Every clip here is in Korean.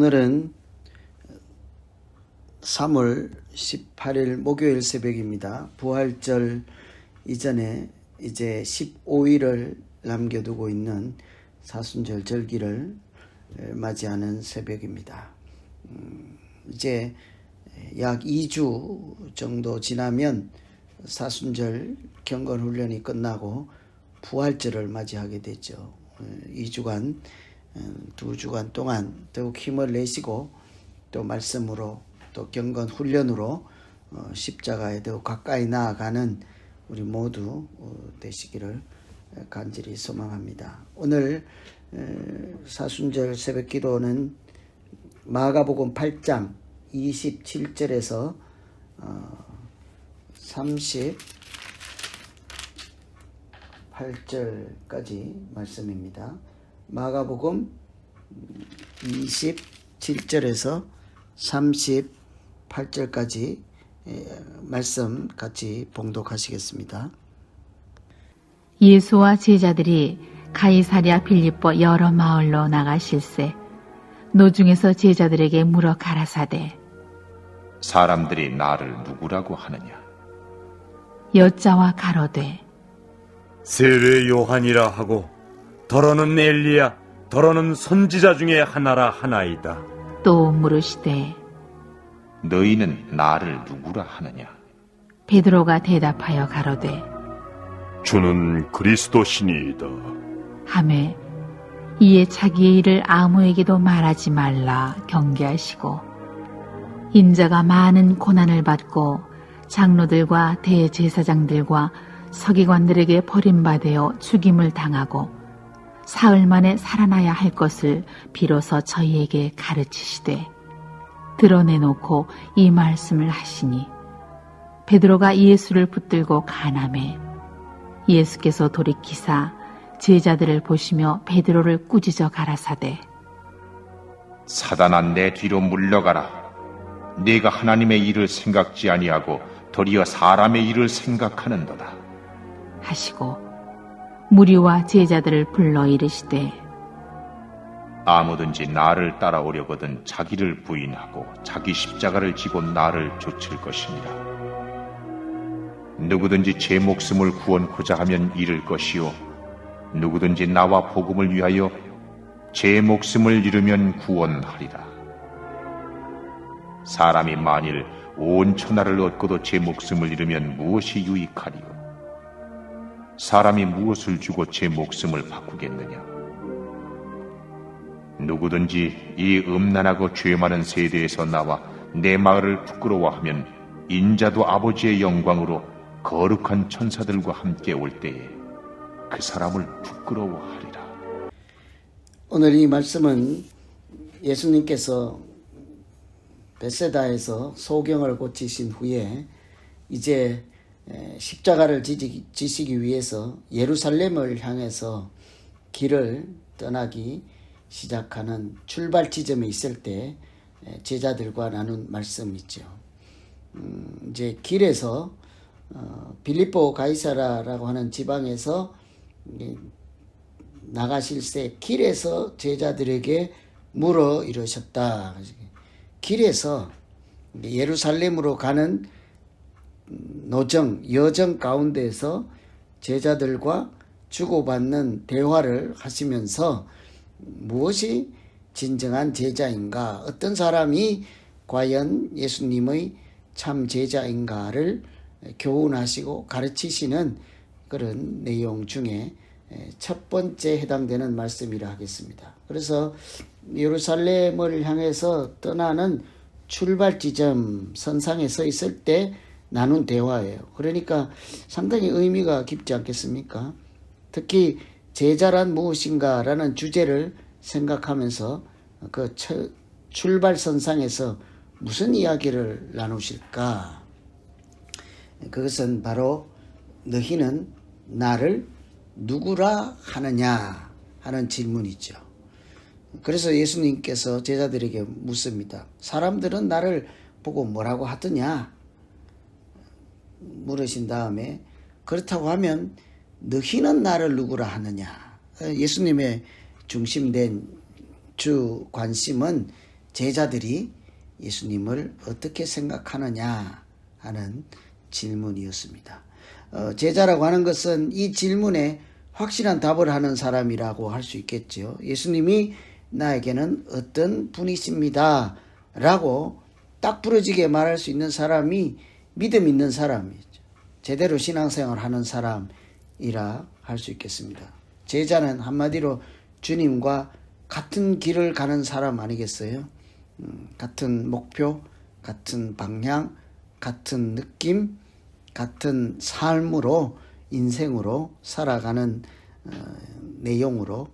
오늘은 3월 18일 목요일 새벽입니다. 부활절 이전에 이제 15일을 남겨두고 있는 사순절 절기를 맞이하는 새벽입니다. 이제 약 2주 정도 지나면 사순절 경건훈련이 끝나고 부활절을 맞이하게 되죠. 2주간 2주간 동안 더욱 힘을 내시고 또 말씀으로 또 경건훈련으로 십자가에 더욱 가까이 나아가는 우리 모두 되시기를 간절히 소망합니다. 오늘 사순절 새벽기도는 마가복음 8장 27절에서 38절까지 말씀입니다. 마가복음 27절에서 38절까지 말씀 같이 봉독하시겠습니다. 예수와 제자들이 가이사랴 빌립보 여러 마을로 나가실세 노중에서 제자들에게 물어 가라사대 사람들이 나를 누구라고 하느냐? 여자와 가로되 세례 요한이라 하고 더러는 엘리야 더러는 선지자 중에 하나라 하나이다. 또 물으시되 너희는 나를 누구라 하느냐? 베드로가 대답하여 가로되 주는 그리스도시니이다. 하매 이에 자기의 일을 아무에게도 말하지 말라 경계하시고 인자가 많은 고난을 받고 장로들과 대제사장들과 서기관들에게 버림받아 죽임을 당하고 사흘 만에 살아나야 할 것을 비로소 저희에게 가르치시되 드러내놓고 이 말씀을 하시니 베드로가 예수를 붙들고 간함에 예수께서 돌이키사 제자들을 보시며 베드로를 꾸짖어 가라사대 사단아 내 뒤로 물러가라. 네가 하나님의 일을 생각지 아니하고 도리어 사람의 일을 생각하는도다. 하시고 무리와 제자들을 불러 이르시되 아무든지 나를 따라오려거든 자기를 부인하고 자기 십자가를 지고 나를 좇을 것이니라. 누구든지 제 목숨을 구원코자 하면 잃을 것이요 누구든지 나와 복음을 위하여 제 목숨을 잃으면 구원하리라. 사람이 만일 온 천하를 얻고도 제 목숨을 잃으면 무엇이 유익하리요? 사람이 무엇을 주고 제 목숨을 바꾸겠느냐? 누구든지 이 음란하고 죄 많은 세대에서 나와 내 마을을 부끄러워하면 인자도 아버지의 영광으로 거룩한 천사들과 함께 올 때에 그 사람을 부끄러워하리라. 오늘 이 말씀은 예수님께서 베세다에서 소경을 고치신 후에 이제 십자가를 지시기 위해서 예루살렘을 향해서 길을 떠나기 시작하는 출발 지점에 있을 때 제자들과 나눈 말씀이죠. 이제 길에서 빌립보 가이사라라고 하는 지방에서 나가실새 길에서 제자들에게 물어 이르셨다. 길에서 예루살렘으로 가는 여정 가운데에서 제자들과 주고받는 대화를 하시면서 무엇이 진정한 제자인가, 어떤 사람이 과연 예수님의 참 제자인가를 교훈하시고 가르치시는 그런 내용 중에 첫 번째 해당되는 말씀이라 하겠습니다. 그래서 예루살렘을 향해서 떠나는 출발 지점 선상에 서 있을 때 나눈 대화예요. 그러니까 상당히 의미가 깊지 않겠습니까? 특히 제자란 무엇인가라는 주제를 생각하면서 그 출발 선상에서 무슨 이야기를 나누실까? 그것은 바로 너희는 나를 누구라 하느냐 하는 질문이죠. 그래서 예수님께서 제자들에게 묻습니다. 사람들은 나를 보고 뭐라고 하더냐? 물으신 다음에 그렇다고 하면 너희는 나를 누구라 하느냐? 예수님의 중심된 주 관심은 제자들이 예수님을 어떻게 생각하느냐 하는 질문이었습니다. 제자라고 하는 것은 이 질문에 확실한 답을 하는 사람이라고 할 수 있겠죠. 예수님이 나에게는 어떤 분이십니다 라고 딱 부러지게 말할 수 있는 사람이 믿음 있는 사람이죠. 제대로 신앙생활 하는 사람이라 할 수 있겠습니다. 제자는 한마디로 주님과 같은 길을 가는 사람 아니겠어요? 같은 목표, 같은 방향, 같은 느낌, 같은 삶으로, 인생으로 살아가는 내용으로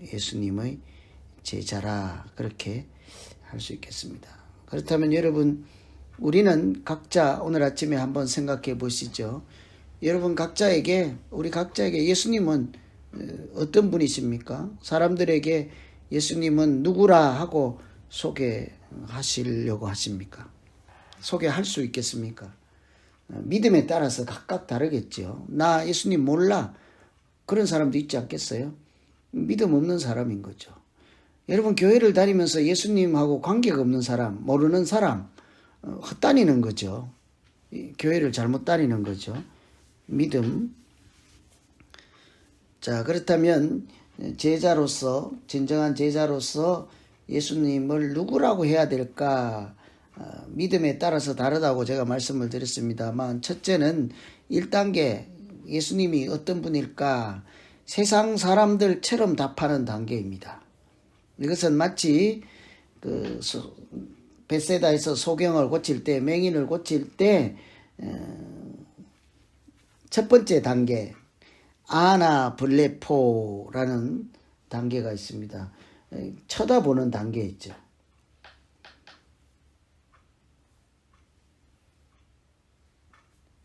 예수님의 제자라, 그렇게 할 수 있겠습니다. 그렇다면 여러분, 우리는 각자 오늘 아침에 한번 생각해 보시죠. 여러분 우리 각자에게 예수님은 어떤 분이십니까? 사람들에게 예수님은 누구라 하고 소개하시려고 하십니까? 소개할 수 있겠습니까? 믿음에 따라서 각각 다르겠죠. 나 예수님 몰라, 그런 사람도 있지 않겠어요? 믿음 없는 사람인 거죠. 여러분, 교회를 다니면서 예수님하고 관계가 없는 사람, 모르는 사람, 헛다니는 거죠. 교회를 잘못 다니는 거죠. 믿음. 자, 그렇다면 제자로서, 진정한 제자로서 예수님을 누구라고 해야 될까? 믿음에 따라서 다르다고 제가 말씀을 드렸습니다만, 첫째는 1단계, 예수님이 어떤 분일까? 세상 사람들처럼 답하는 단계입니다. 이것은 마치 벳세다에서 소경을 고칠 때, 맹인을 고칠 때 첫 번째 단계, 아나 블레포라는 단계가 있습니다. 쳐다보는 단계 있죠.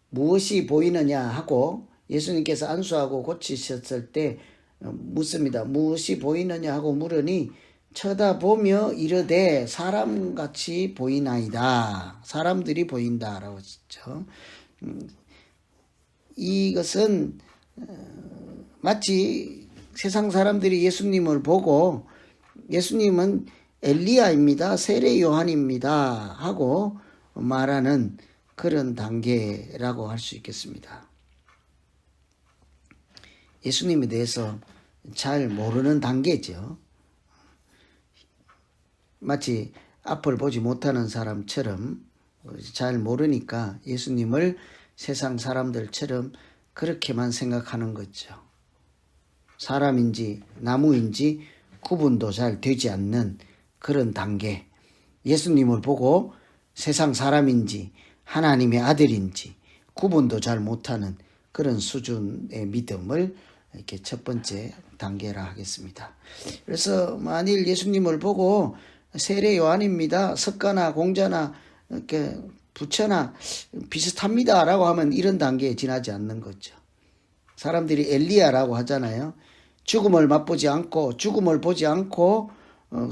무엇이 보이느냐 하고 예수님께서 안수하고 고치셨을 때 묻습니다. 무엇이 보이느냐 하고 물으니 쳐다보며 이르되 사람같이 보이나이다. 사람들이 보인다라고 했죠. 이것은 마치 세상 사람들이 예수님을 보고 예수님은 엘리야입니다, 세례 요한입니다 하고 말하는 그런 단계라고 할 수 있겠습니다. 예수님에 대해서 잘 모르는 단계죠. 마치 앞을 보지 못하는 사람처럼 잘 모르니까 예수님을 세상 사람들처럼 그렇게만 생각하는 거죠. 사람인지 나무인지 구분도 잘 되지 않는 그런 단계. 예수님을 보고 세상 사람인지 하나님의 아들인지 구분도 잘 못하는 그런 수준의 믿음을 이렇게 첫 번째 단계라 하겠습니다. 그래서 만일 예수님을 보고 세례 요한입니다, 석가나 공자나 이렇게 부처나 비슷합니다 라고 하면 이런 단계에 지나지 않는 거죠. 사람들이 엘리야라고 하잖아요. 죽음을 맛보지 않고 죽음을 보지 않고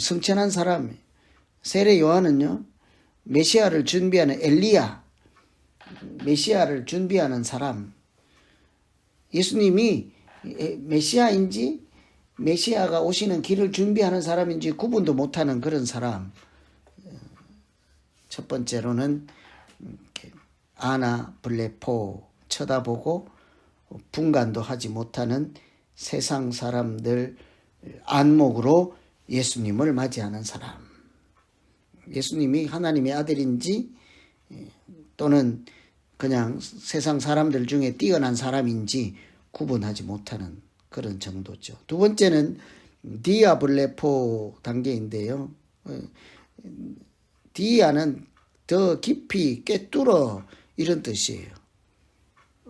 승천한 사람. 세례 요한은요, 메시아를 준비하는 엘리야, 메시아를 준비하는 사람. 예수님이 메시아인지 메시아가 오시는 길을 준비하는 사람인지 구분도 못하는 그런 사람. 첫 번째로는 아나 블레포, 쳐다보고 분간도 하지 못하는 세상 사람들 안목으로 예수님을 맞이하는 사람. 예수님이 하나님의 아들인지 또는 그냥 세상 사람들 중에 뛰어난 사람인지 구분하지 못하는 그런 정도죠. 두 번째는 디아블레포 단계인데요. 디아는 더 깊이 꿰뚫어 이런 뜻이에요.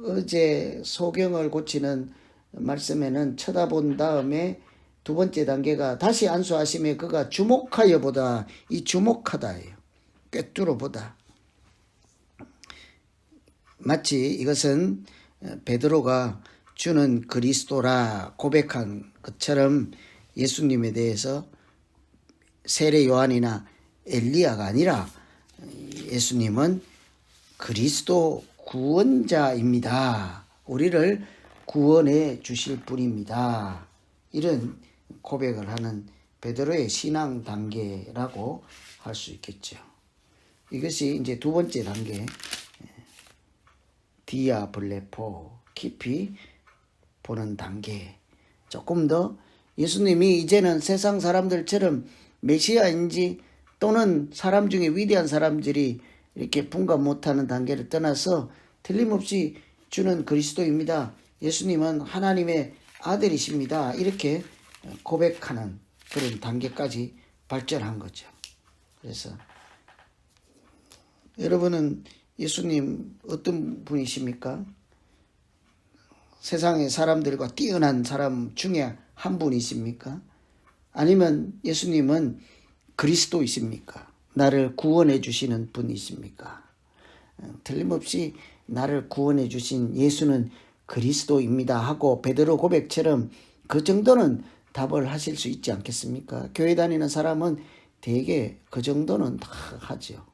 어제 소경을 고치는 말씀에는 쳐다본 다음에 두 번째 단계가 다시 안수하심에 그가 주목하여 보다, 이 주목하다예요. 꿰뚫어 보다. 마치 이것은 베드로가 주는 그리스도라 고백한 것처럼 예수님에 대해서 세례 요한이나 엘리야가 아니라 예수님은 그리스도 구원자입니다. 우리를 구원해 주실 분입니다. 이런 고백을 하는 베드로의 신앙 단계라고 할 수 있겠죠. 이것이 이제 두 번째 단계, 디아블레포, 깊이 보는 단계. 조금 더 예수님이 이제는 세상 사람들처럼 메시아인지 또는 사람 중에 위대한 사람들이 이렇게 분간 못하는 단계를 떠나서 틀림없이 주는 그리스도입니다. 예수님은 하나님의 아들이십니다. 이렇게 고백하는 그런 단계까지 발전한 거죠. 그래서 여러분은 예수님 어떤 분이십니까? 세상의 사람들과 뛰어난 사람 중에 한 분이십니까? 아니면 예수님은 그리스도이십니까? 나를 구원해 주시는 분이십니까? 틀림없이 나를 구원해 주신 예수는 그리스도입니다 하고 베드로 고백처럼 그 정도는 답을 하실 수 있지 않겠습니까? 교회 다니는 사람은 대개 그 정도는 다 하죠.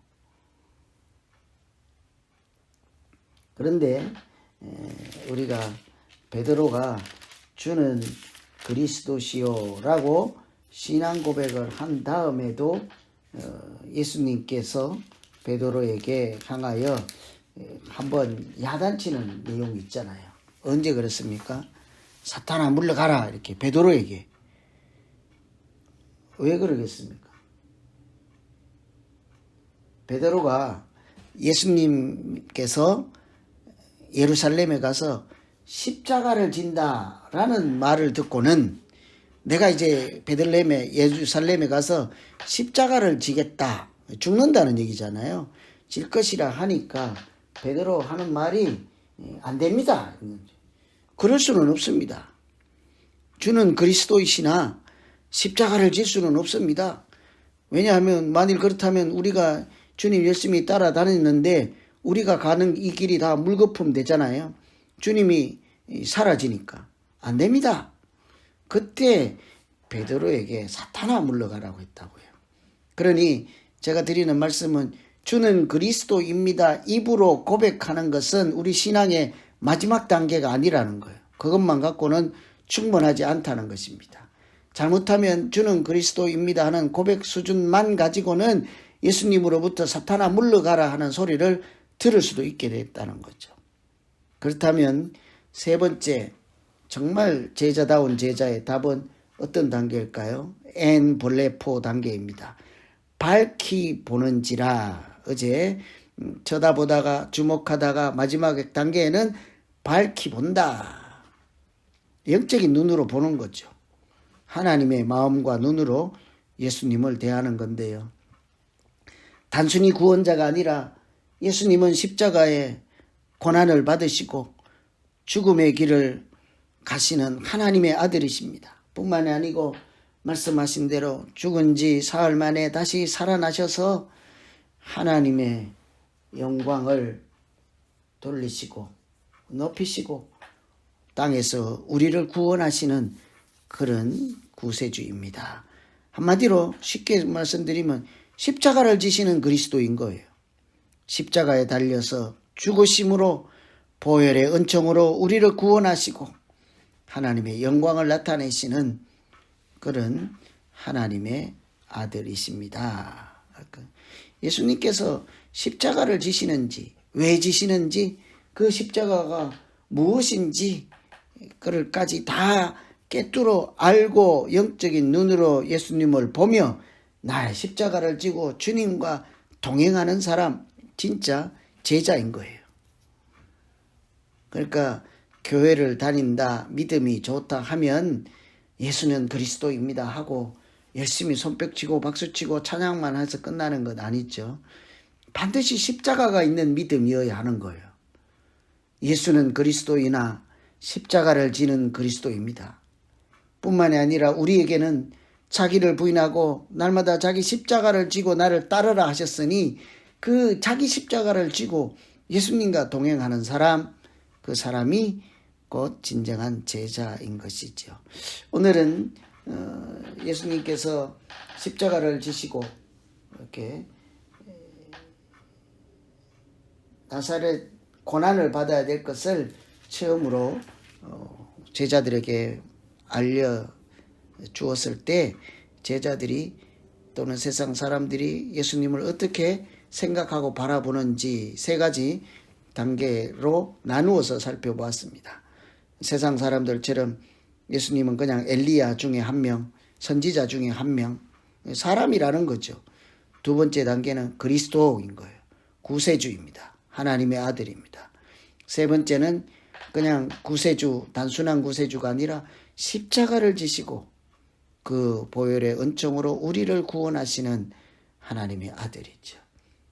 그런데 우리가 베드로가 주는 그리스도시요라고 신앙 고백을 한 다음에도 예수님께서 베드로에게 향하여 한번 야단치는 내용이 있잖아요. 언제 그랬습니까? 사탄아 물러가라 이렇게 베드로에게. 왜 그러겠습니까? 베드로가 예수님께서 예루살렘에 가서 십자가를 진다라는 말을 듣고는 내가 이제 베들레헴에 예루살렘에 가서 십자가를 지겠다, 죽는다는 얘기잖아요. 질 것이라 하니까 베드로 하는 말이 안 됩니다. 그럴 수는 없습니다. 주는 그리스도이시나 십자가를 질 수는 없습니다. 왜냐하면 만일 그렇다면 우리가 주님 열심히 따라다녔는데 우리가 가는 이 길이 다 물거품 되잖아요. 주님이 사라지니까 안 됩니다. 그때 베드로에게 사탄아 물러가라고 했다고요. 그러니 제가 드리는 말씀은 주는 그리스도입니다. 입으로 고백하는 것은 우리 신앙의 마지막 단계가 아니라는 거예요. 그것만 갖고는 충분하지 않다는 것입니다. 잘못하면 주는 그리스도입니다 하는 고백 수준만 가지고는 예수님으로부터 사탄아 물러가라 하는 소리를 들을 수도 있게 됐다는 거죠. 그렇다면 세 번째, 정말 제자다운 제자의 답은 어떤 단계일까요? 엔 볼레포 단계입니다. 밝히 보는지라. 어제 쳐다보다가 주목하다가 마지막 단계에는 밝히 본다. 영적인 눈으로 보는 거죠. 하나님의 마음과 눈으로 예수님을 대하는 건데요. 단순히 구원자가 아니라 예수님은 십자가의 고난을 받으시고 죽음의 길을 가시는 하나님의 아들이십니다. 뿐만이 아니고 말씀하신 대로 죽은 지 사흘 만에 다시 살아나셔서 하나님의 영광을 돌리시고 높이시고 땅에서 우리를 구원하시는 그런 구세주입니다. 한마디로 쉽게 말씀드리면 십자가를 지시는 그리스도인 거예요. 십자가에 달려서 죽으심으로 보혈의 은총으로 우리를 구원하시고 하나님의 영광을 나타내시는 그런 하나님의 아들이십니다. 예수님께서 십자가를 지시는지, 왜 지시는지, 그 십자가가 무엇인지 그를까지 다 꿰뚫어 알고 영적인 눈으로 예수님을 보며 나의 십자가를 지고 주님과 동행하는 사람, 진짜 제자인 거예요. 그러니까 교회를 다닌다, 믿음이 좋다 하면 예수는 그리스도입니다 하고 열심히 손뼉치고 박수치고 찬양만 해서 끝나는 것 아니죠. 반드시 십자가가 있는 믿음이어야 하는 거예요. 예수는 그리스도이나 십자가를 지는 그리스도입니다. 뿐만이 아니라 우리에게는 자기를 부인하고 날마다 자기 십자가를 지고 나를 따르라 하셨으니 그 자기 십자가를 지고 예수님과 동행하는 사람, 그 사람이 곧 진정한 제자인 것이죠. 오늘은 예수님께서 십자가를 지시고 이렇게 나사렛 고난을 받아야 될 것을 처음으로 제자들에게 알려 주었을 때 제자들이 또는 세상 사람들이 예수님을 어떻게 생각하고 바라보는지 세 가지 단계로 나누어서 살펴보았습니다. 세상 사람들처럼 예수님은 그냥 엘리야 중에 한 명, 선지자 중에 한 명, 사람이라는 거죠. 두 번째 단계는 그리스도인 거예요. 구세주입니다. 하나님의 아들입니다. 세 번째는 그냥 구세주, 단순한 구세주가 아니라 십자가를 지시고 그 보혈의 은총으로 우리를 구원하시는 하나님의 아들이죠.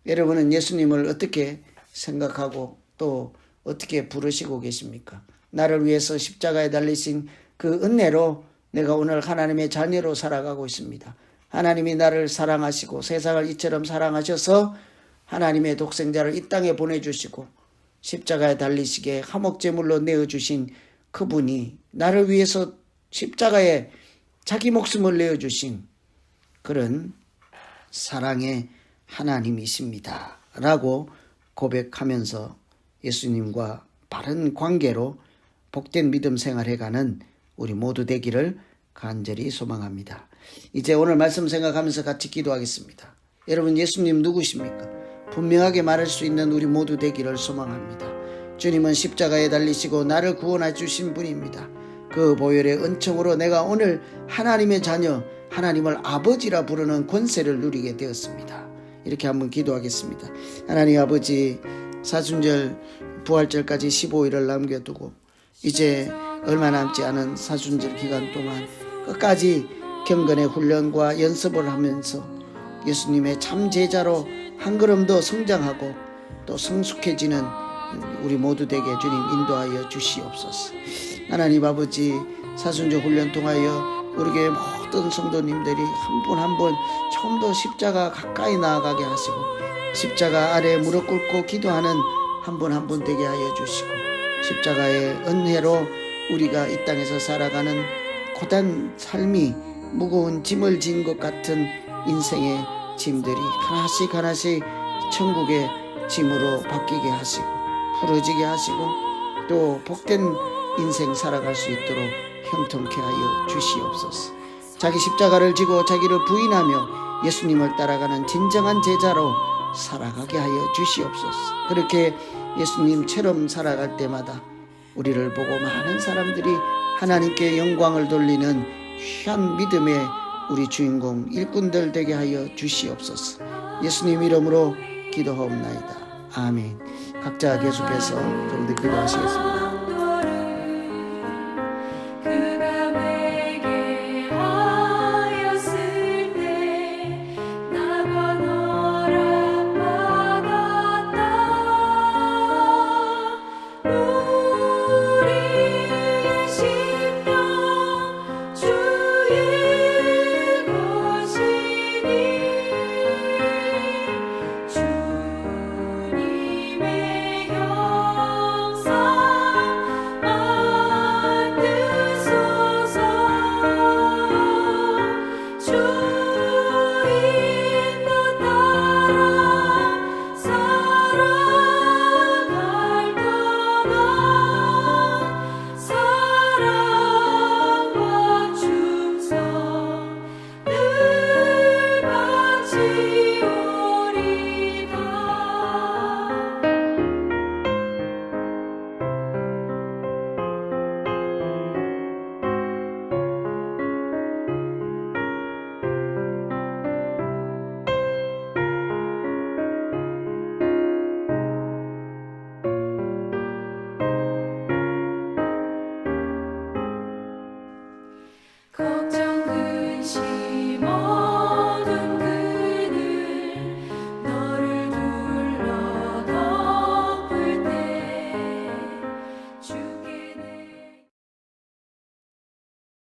여러분은 예수님을 어떻게 생각하고 또 어떻게 부르시고 계십니까? 나를 위해서 십자가에 달리신 그 은혜로 내가 오늘 하나님의 자녀로 살아가고 있습니다. 하나님이 나를 사랑하시고 세상을 이처럼 사랑하셔서 하나님의 독생자를 이 땅에 보내주시고 십자가에 달리시게 화목제물로 내어주신 그분이 나를 위해서 십자가에 자기 목숨을 내어주신 그런 사랑의 하나님이십니다 라고 고백하면서 예수님과 바른 관계로 복된 믿음 생활해가는 우리 모두 되기를 간절히 소망합니다. 이제 오늘 말씀 생각하면서 같이 기도하겠습니다. 여러분, 예수님 누구십니까? 분명하게 말할 수 있는 우리 모두 되기를 소망합니다. 주님은 십자가에 달리시고 나를 구원해 주신 분입니다. 그 보혈의 은총으로 내가 오늘 하나님의 자녀, 하나님을 아버지라 부르는 권세를 누리게 되었습니다. 이렇게 한번 기도하겠습니다. 하나님 아버지, 사순절 부활절까지 15일을 남겨두고 이제 얼마 남지 않은 사순절 기간 동안 끝까지 경건의 훈련과 연습을 하면서 예수님의 참 제자로 한 걸음 더 성장하고 또 성숙해지는 우리 모두 되게 주님 인도하여 주시옵소서. 하나님 아버지, 사순절 훈련 통하여 우리 교회 모든 성도님들이 한 분 한 분 좀 더 십자가 가까이 나아가게 하시고 십자가 아래 무릎 꿇고 기도하는 한 분 한 분 되게 하여 주시고 십자가의 은혜로 우리가 이 땅에서 살아가는 고단 삶이 무거운 짐을 진 것 같은 인생의 짐들이 하나씩 하나씩 천국의 짐으로 바뀌게 하시고 풀어지게 하시고 또 복된 인생 살아갈 수 있도록 형통케 하여 주시옵소서. 자기 십자가를 지고 자기를 부인하며 예수님을 따라가는 진정한 제자로 살아가게 하여 주시옵소서. 그렇게 예수님처럼 살아갈 때마다 우리를 보고 많은 사람들이 하나님께 영광을 돌리는 귀한 믿음의 우리 주인공 일꾼들 되게 하여 주시옵소서. 예수님 이름으로 기도하옵나이다. 아멘. 각자 계속해서 좀 더 기도하시겠습니다.